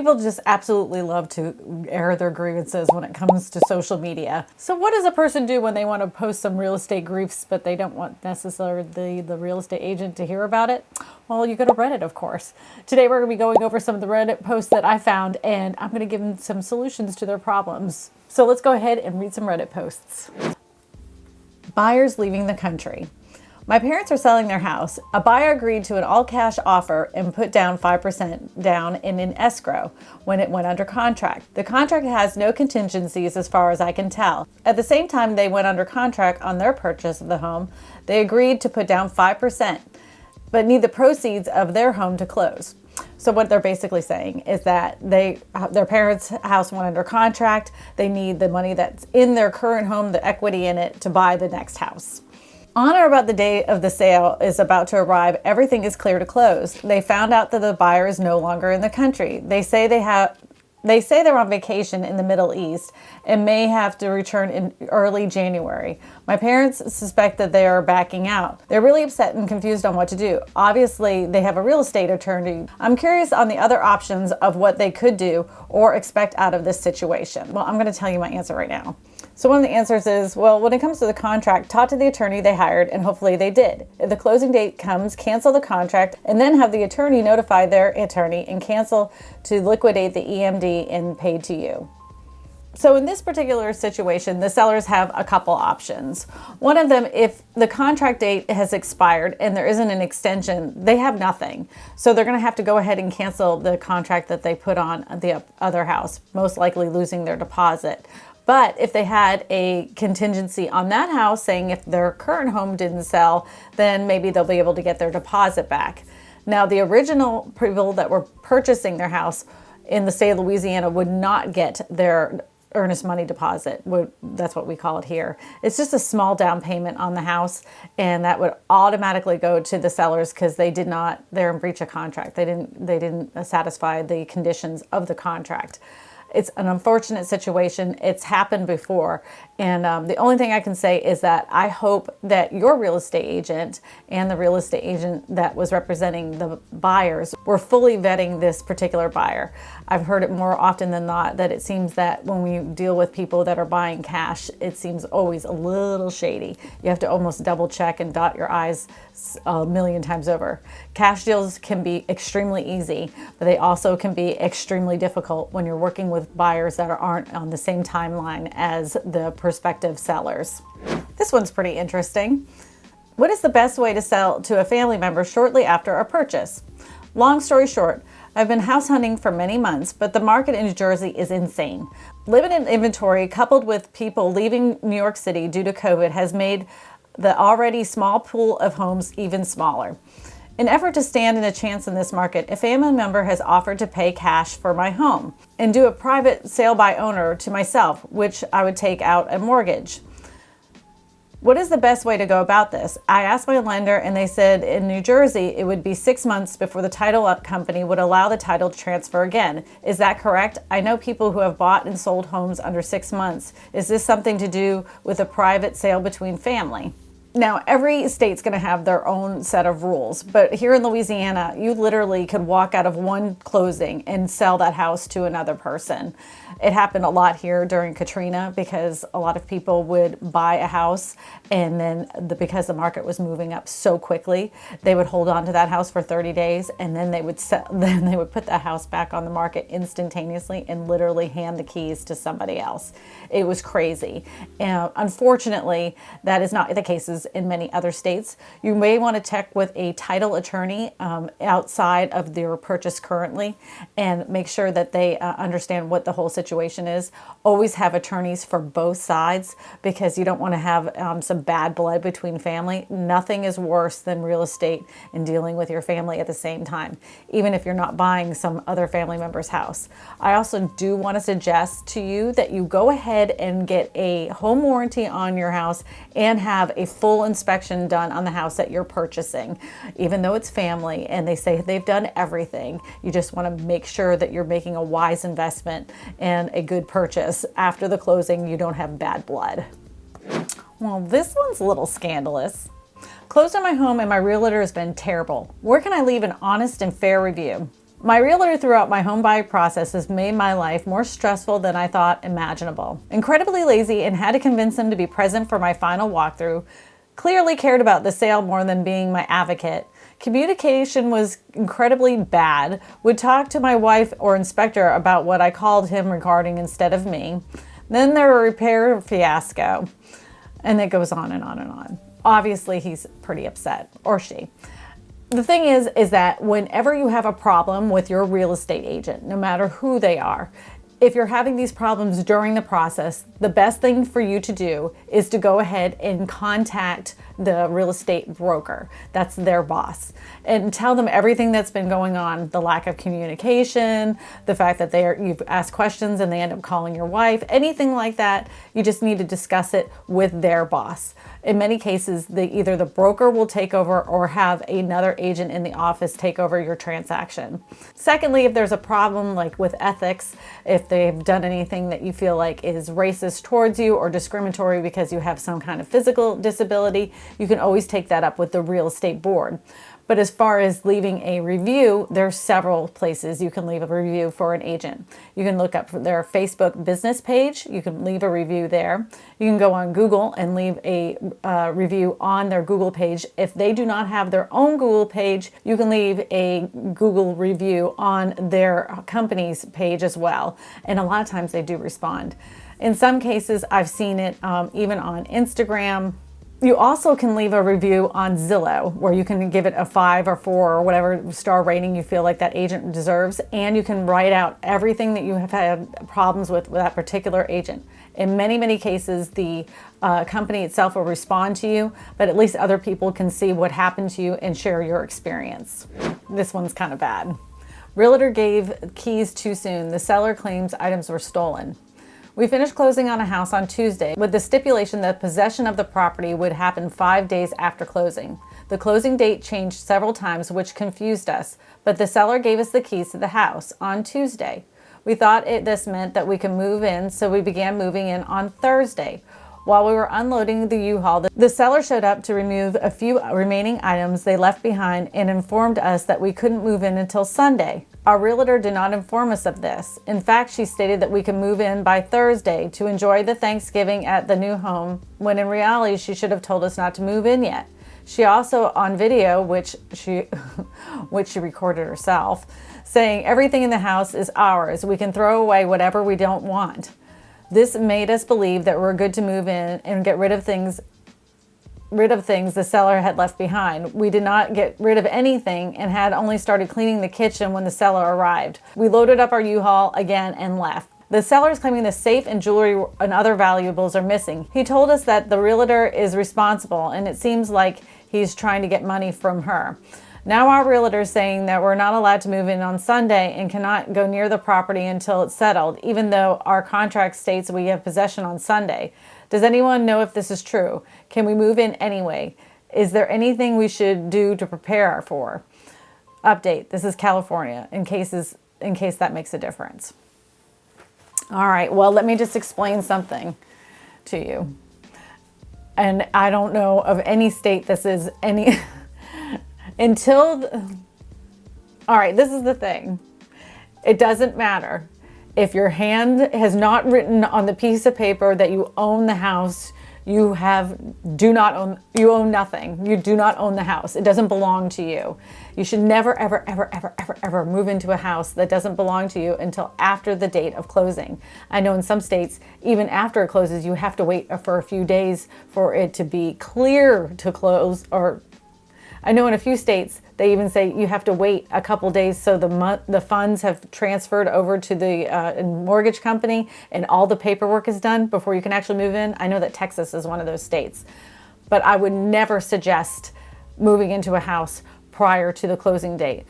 People just absolutely love to air their grievances when it comes to social media. So what does a person do when they want to post some real estate griefs, but they don't want necessarily the real estate agent to hear about it? Well, you go to Reddit, of course. Today we're going to be going over some of the Reddit posts that I found, and I'm going to give them some solutions to their problems. So let's go ahead and read some Reddit posts. Buyers leaving the country. My parents are selling their house. A buyer agreed to an all-cash offer and put down 5% down in an escrow when it went under contract. The contract has no contingencies as far as I can tell. At the same time they went under contract on their purchase of the home, they agreed to put down 5%, but need the proceeds of their home to close. So what they're basically saying is that their parents' house went under contract. They need the money that's in their current home, the equity in it, to buy the next house. On or about the day of the sale is about to arrive, everything is clear to close. They found out that the buyer is no longer in the country. They say they're on vacation in the Middle East and may have to return in early January. My parents suspect that they are backing out. They're really upset and confused on what to do. Obviously, they have a real estate attorney. I'm curious on the other options of what they could do or expect out of this situation. Well, I'm going to tell you my answer right now. So one of the answers is, well, when it comes to the contract, talk to the attorney they hired, and hopefully they did. If the closing date comes, cancel the contract, and then have the attorney notify their attorney and cancel to liquidate the EMD and pay to you. So in this particular situation, the sellers have a couple options. One of them, if the contract date has expired and there isn't an extension, they have nothing. So they're going to have to go ahead and cancel the contract that they put on the other house, most likely losing their deposit. But if they had a contingency on that house saying if their current home didn't sell, then maybe they'll be able to get their deposit back. Now, the original people that were purchasing their house in the state of Louisiana would not get their earnest money deposit. That's what we call it here. It's just a small down payment on the house, and that would automatically go to the sellers because they're in breach of contract. They didn't satisfy the conditions of the contract. It's an unfortunate situation. It's happened before. And the only thing I can say is that I hope that your real estate agent and the real estate agent that was representing the buyers were fully vetting this particular buyer. I've heard it more often than not that it seems that when we deal with people that are buying cash, it seems always a little shady. You have to almost double check and dot your I's a million times over. Cash deals can be extremely easy, but they also can be extremely difficult when you're working with buyers that aren't on the same timeline as the prospective sellers. This one's pretty interesting. What is the best way to sell to a family member shortly after a purchase? Long story short, I've been house hunting for many months, but the market in New Jersey is insane. Limited inventory coupled with people leaving New York City due to COVID has made the already small pool of homes even smaller. In an effort to stand in a chance in this market, a family member has offered to pay cash for my home and do a private sale by owner to myself, which I would take out a mortgage. What is the best way to go about this? I asked my lender and they said in New Jersey it would be 6 months before the title company would allow the title to transfer again. Is that correct? I know people who have bought and sold homes under 6 months. Is this something to do with a private sale between family? Now, every state's going to have their own set of rules, but here in Louisiana, you literally could walk out of one closing and sell that house to another person. It happened a lot here during Katrina because a lot of people would buy a house and then because the market was moving up so quickly, they would hold on to that house for 30 days and then they would put that house back on the market instantaneously and literally hand the keys to somebody else. It was crazy. Unfortunately, that is not the case in many other states. You may want to check with a title attorney outside of their purchase currently and make sure that they understand what the whole situation is. Always have attorneys for both sides because you don't want to have some bad blood between family. Nothing is worse than real estate and dealing with your family at the same time, even if you're not buying some other family member's house. I also do want to suggest to you that you go ahead and get a home warranty on your house and have a full inspection done on the house that you're purchasing. Even though it's family and they say they've done everything, you just want to make sure that you're making a wise investment and a good purchase. After the closing, you don't have bad blood. Well, this one's a little scandalous. Closed on my home and my realtor has been terrible. Where can I leave an honest and fair review? My realtor throughout my home buying process has made my life more stressful than I thought imaginable. Incredibly lazy and had to convince him to be present for my final walkthrough. Clearly cared about the sale more than being my advocate. Communication was incredibly bad. Would talk to my wife or inspector about what I called him regarding instead of me. Then there were repair fiasco. And it goes on and on and on. Obviously, he's pretty upset, or she. The thing is that whenever you have a problem with your real estate agent, no matter who they are, if you're having these problems during the process, the best thing for you to do is to go ahead and contact the real estate broker. That's their boss. And tell them everything that's been going on, the lack of communication, the fact that you've asked questions and they end up calling your wife, anything like that. You just need to discuss it with their boss. In many cases, either the broker will take over or have another agent in the office take over your transaction. Secondly, if there's a problem like with ethics, if they've done anything that you feel like is racist towards you or discriminatory because you have some kind of physical disability, you can always take that up with the real estate board. But as far as leaving a review, there's several places you can leave a review for an agent. You can look up their Facebook business page. You can leave a review there. You can go on Google and leave a review on their Google page. If they do not have their own Google page, you can leave a Google review on their company's page as well. And a lot of times they do respond. In some cases, I've seen it even on Instagram. You also can leave a review on Zillow, where you can give it a 5 or 4 or whatever star rating you feel like that agent deserves, and you can write out everything that you have had problems with that particular agent. In many, many cases, the company itself will respond to you, but at least other people can see what happened to you and share your experience. This one's kind of bad. Realtor gave keys too soon. The seller claims items were stolen. We finished closing on a house on Tuesday with the stipulation that possession of the property would happen 5 days after closing. The closing date changed several times, which confused us, but the seller gave us the keys to the house on Tuesday. We thought this meant that we could move in, so we began moving in on Thursday. While we were unloading the U-Haul, the seller showed up to remove a few remaining items they left behind and informed us that we couldn't move in until Sunday. Our realtor did not inform us of this. In fact, she stated that we could move in by Thursday to enjoy the Thanksgiving at the new home, when in reality she should have told us not to move in yet. She also, on video, which she recorded herself, saying everything in the house is ours. We can throw away whatever we don't want. This made us believe that we're good to move in and get rid of things the seller had left behind. We did not get rid of anything and had only started cleaning the kitchen when the seller arrived. We loaded up our U-Haul again and left. The seller is claiming the safe and jewelry and other valuables are missing. He told us that the realtor is responsible, and it seems like he's trying to get money from her. Now our realtor is saying that we're not allowed to move in on Sunday and cannot go near the property until it's settled, even though our contract states we have possession on Sunday. Does anyone know if this is true? Can we move in anyway? Is there anything we should do to prepare for? Update, this is California, in case that makes a difference. All right, well, let me just explain something to you. And I don't know of any state this is any... All right, this is the thing. It doesn't matter. If your hand has not written on the piece of paper that you own the house, you own nothing. You do not own the house. It doesn't belong to you. You should never, ever, ever, ever, ever, ever move into a house that doesn't belong to you until after the date of closing. I know in some states, even after it closes, you have to wait for a few days for it to be clear to close, or I know in a few states, they even say you have to wait a couple days so the funds have transferred over to the mortgage company and all the paperwork is done before you can actually move in. I know that Texas is one of those states. But I would never suggest moving into a house prior to the closing date.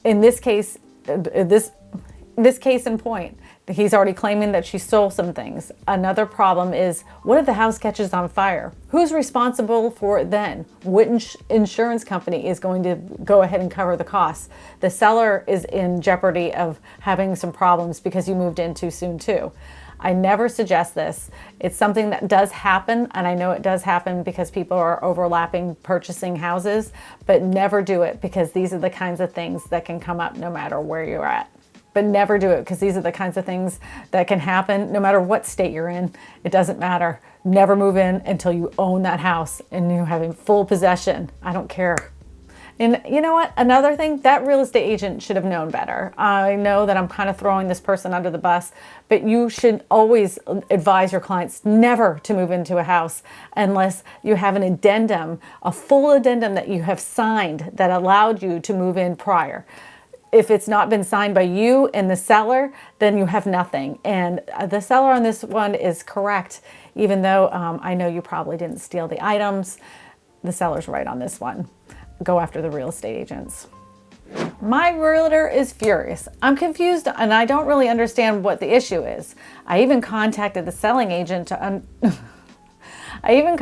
In this case, this case in point, he's already claiming that she stole some things. Another problem is, what if the house catches on fire? Who's responsible for it then? What insurance company is going to go ahead and cover the costs? The seller is in jeopardy of having some problems because you moved in too soon too. I never suggest this. It's something that does happen, and I know it does happen because people are overlapping purchasing houses, but never do it because these are the kinds of things that can come up no matter where you're at. But never do it because these are the kinds of things that can happen no matter what state you're in. It doesn't matter. Never move in until you own that house and you're having full possession. I don't care. And you know what? Another thing, that real estate agent should have known better. I know that I'm kind of throwing this person under the bus, but you should always advise your clients never to move into a house unless you have an addendum, a full addendum that you have signed that allowed you to move in prior. If it's not been signed by you and the seller, then you have nothing. And the seller on this one is correct, even though I know you probably didn't steal the items. The seller's right on this one. Go after the real estate agents. My realtor is furious. I'm confused and I don't really understand what the issue is. I even contacted the selling agent to I even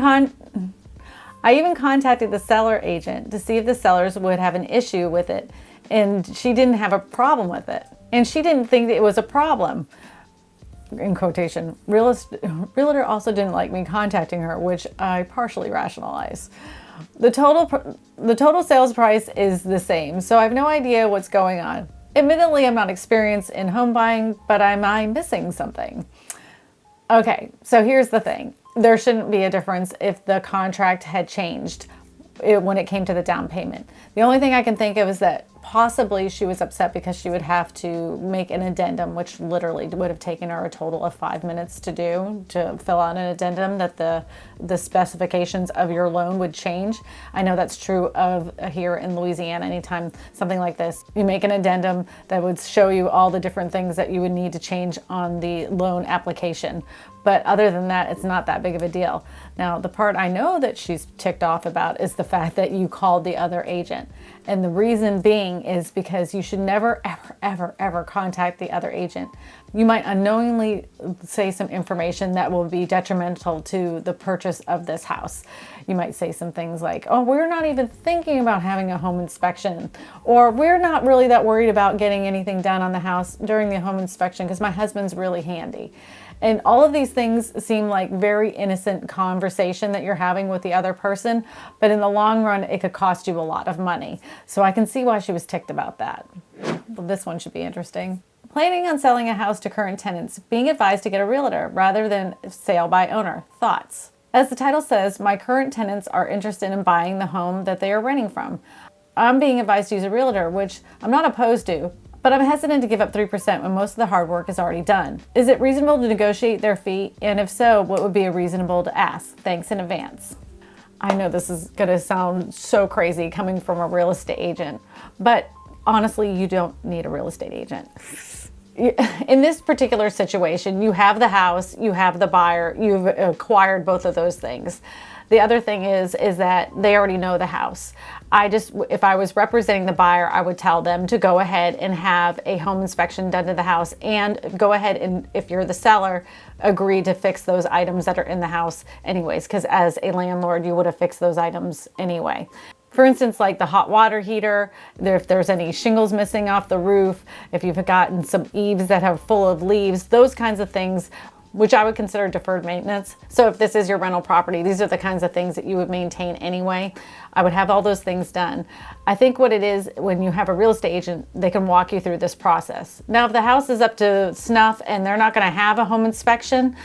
contacted the seller agent to see if the sellers would have an issue with it. And she didn't have a problem with it. And she didn't think that it was a problem. In quotation, realtor also didn't like me contacting her, which I partially rationalize. The total sales price is the same, so I have no idea what's going on. Admittedly, I'm not experienced in home buying, but am I missing something? Okay, so here's the thing. There shouldn't be a difference if the contract had changed when it came to the down payment. The only thing I can think of is that possibly she was upset because she would have to make an addendum, which literally would have taken her a total of 5 minutes to do, to fill out an addendum that the specifications of your loan would change. I know that's true of here in Louisiana. Anytime something like this, you make an addendum that would show you all the different things that you would need to change on the loan application. But other than that, it's not that big of a deal. Now, the part I know that she's ticked off about is the fact that you called the other agent. And the reason being is because you should never, ever, ever, ever contact the other agent. You might unknowingly say some information that will be detrimental to the purchase of this house. You might say some things like, oh, we're not even thinking about having a home inspection, or we're not really that worried about getting anything done on the house during the home inspection because my husband's really handy. And all of these things seem like very innocent conversation that you're having with the other person, but in the long run, it could cost you a lot of money. So I can see why she was ticked about that. Well, this one should be interesting. Planning on selling a house to current tenants, being advised to get a realtor rather than sale by owner. Thoughts? As the title says, my current tenants are interested in buying the home that they are renting from. I'm being advised to use a realtor, which I'm not opposed to, but I'm hesitant to give up 3% when most of the hard work is already done. Is it reasonable to negotiate their fee? And if so, what would be reasonable to ask? Thanks in advance. I know this is going to sound so crazy coming from a real estate agent, but honestly, you don't need a real estate agent. In this particular situation, you have the house, you have the buyer, you've acquired both of those things. The other thing is that they already know the house. If I was representing the buyer, I would tell them to go ahead and have a home inspection done to the house, and go ahead and, if you're the seller, agree to fix those items that are in the house anyways, because as a landlord, you would have fixed those items anyway. For instance, like the hot water heater, if there's any shingles missing off the roof, if you've gotten some eaves that are full of leaves, those kinds of things, which I would consider deferred maintenance. So if this is your rental property, these are the kinds of things that you would maintain anyway. I would have all those things done. I think what it is, when you have a real estate agent, they can walk you through this process. Now, if the house is up to snuff and they're not going to have a home inspection,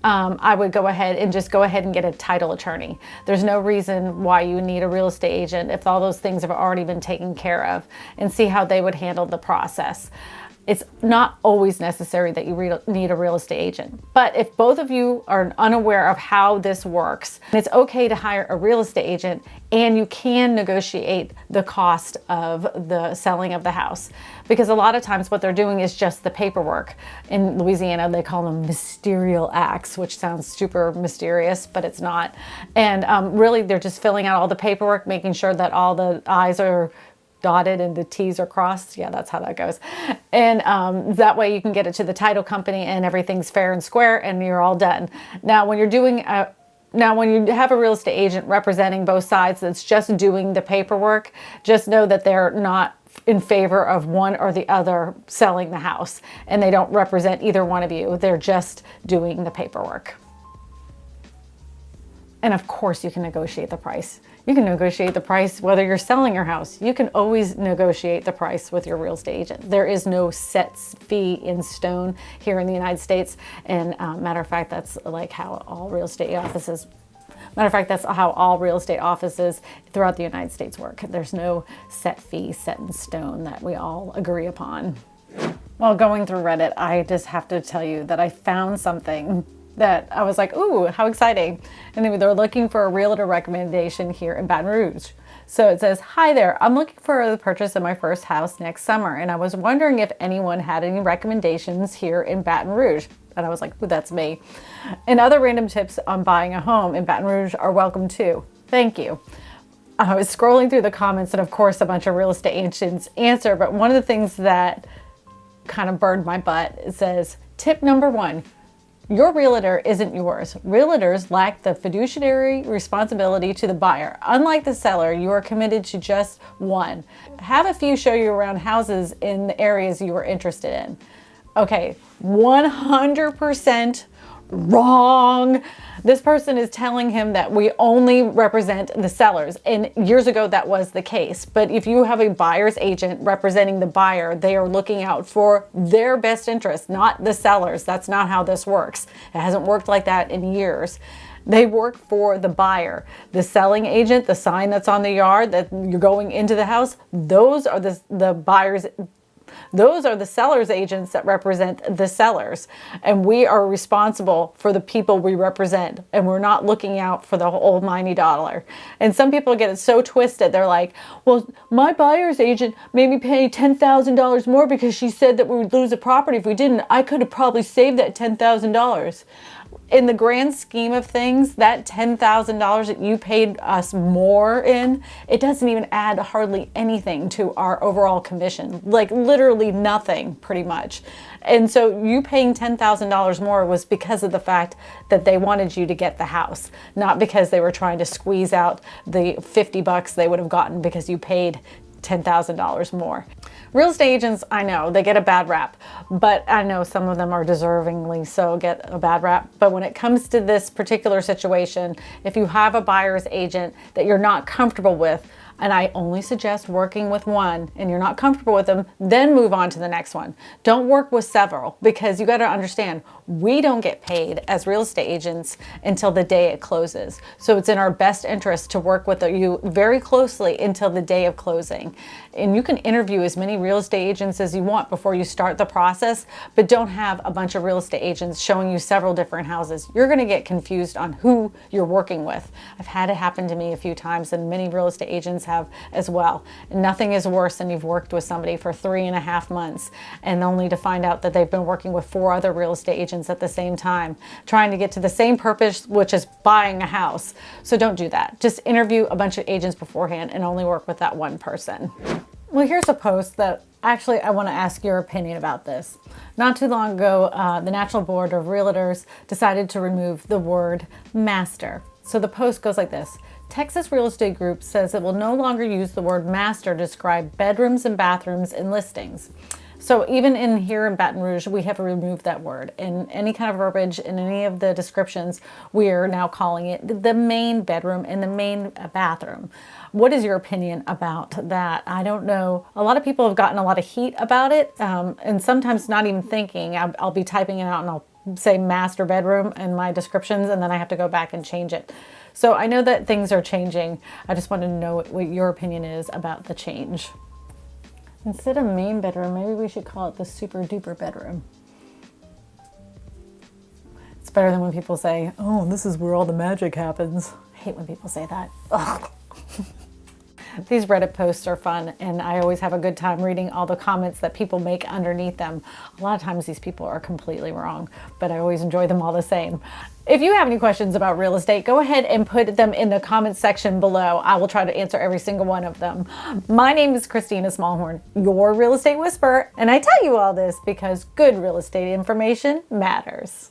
I would go ahead and get a title attorney. There's no reason why you need a real estate agent if all those things have already been taken care of, and see how they would handle the process. It's not always necessary that you need a real estate agent. But if both of you are unaware of how this works, it's okay to hire a real estate agent, and you can negotiate the cost of the selling of the house. Because a lot of times what they're doing is just the paperwork. In Louisiana, they call them ministerial acts, which sounds super mysterious, but it's not. And really, they're just filling out all the paperwork, making sure that all the I's are dotted and the T's are crossed. Yeah, that's how that goes. And that way you can get it to the title company and everything's fair and square and you're all done. Now, when you have a real estate agent representing both sides that's just doing the paperwork, just know that they're not in favor of one or the other selling the house, and they don't represent either one of you. They're just doing the paperwork. And of course you can negotiate the price. You can negotiate the price whether you're selling your house. You can always negotiate the price with your real estate agent. There is no set fee in stone here in the United States. And matter of fact, that's like how all real estate offices throughout the United States work. There's no set fee set in stone that we all agree upon. While going through Reddit, I just have to tell you that I found something that I was like, ooh, how exciting. And they're looking for a realtor recommendation here in Baton Rouge. So it says, hi there, I'm looking for the purchase of my first house next summer. And I was wondering if anyone had any recommendations here in Baton Rouge. And I was like, ooh, that's me. And other random tips on buying a home in Baton Rouge are welcome too. Thank you. I was scrolling through the comments and of course a bunch of real estate agents answer, but one of the things that kind of burned my butt, it says, tip number 1, your realtor isn't yours. Realtors lack the fiduciary responsibility to the buyer. Unlike the seller, you are committed to just one. Have a few show you around houses in the areas you are interested in. Okay, 100% wrong. This person is telling him that we only represent the sellers. And years ago that was the case. But if you have a buyer's agent representing the buyer, they are looking out for their best interest, not the sellers. That's not how this works. It hasn't worked like that in years. They work for the buyer. The selling agent, the sign that's on the yard that you're going into the house, those are the buyer's. Those are the seller's agents that represent the sellers. And we are responsible for the people we represent. And we're not looking out for the almighty dollar. And some people get it so twisted. They're like, well, my buyer's agent made me pay $10,000 more because she said that we would lose a property if we didn't. I could have probably saved that $10,000. In the grand scheme of things, that $10,000 that you paid us more in, it doesn't even add hardly anything to our overall commission. Like literally nothing, pretty much. And so you paying $10,000 more was because of the fact that they wanted you to get the house, not because they were trying to squeeze out the $50 they would have gotten because you paid $10,000 more. Real estate agents, I know, they get a bad rap, but I know some of them are deservingly so get a bad rap. But when it comes to this particular situation, if you have a buyer's agent that you're not comfortable with, and I only suggest working with one and you're not comfortable with them, then move on to the next one. Don't work with several, because you got to understand, we don't get paid as real estate agents until the day it closes. So it's in our best interest to work with you very closely until the day of closing. And you can interview as many real estate agents as you want before you start the process, but don't have a bunch of real estate agents showing you several different houses. You're going to get confused on who you're working with. I've had it happen to me a few times, and many real estate agents have as well. And nothing is worse than you've worked with somebody for 3.5 months and only to find out that they've been working with 4 other real estate agents at the same time, trying to get to the same purpose, which is buying a house. So don't do that. Just interview a bunch of agents beforehand and only work with that one person. Well, here's a post that actually I want to ask your opinion about this. Not too long ago, the National Board of Realtors decided to remove the word master. So the post goes like this. Texas Real Estate Group says it will no longer use the word master to describe bedrooms and bathrooms in listings. So even in here in Baton Rouge, we have removed that word. In any kind of verbiage, in any of the descriptions, we are now calling it the main bedroom and the main bathroom. What is your opinion about that? I don't know. A lot of people have gotten a lot of heat about it, and sometimes not even thinking. I'll be typing it out and I'll say master bedroom in my descriptions, and then I have to go back and change it. So I know that things are changing. I just want to know what your opinion is about the change. Instead of main bedroom, maybe we should call it the super duper bedroom. It's better than when people say, oh, this is where all the magic happens. I hate when people say that. Ugh. These Reddit posts are fun, and I always have a good time reading all the comments that people make underneath them. A lot of times these people are completely wrong, but I always enjoy them all the same. If you have any questions about real estate, go ahead and put them in the comments section below. I will try to answer every single one of them. My name is Christina Smallhorn, your real estate whisperer, and I tell you all this because good real estate information matters.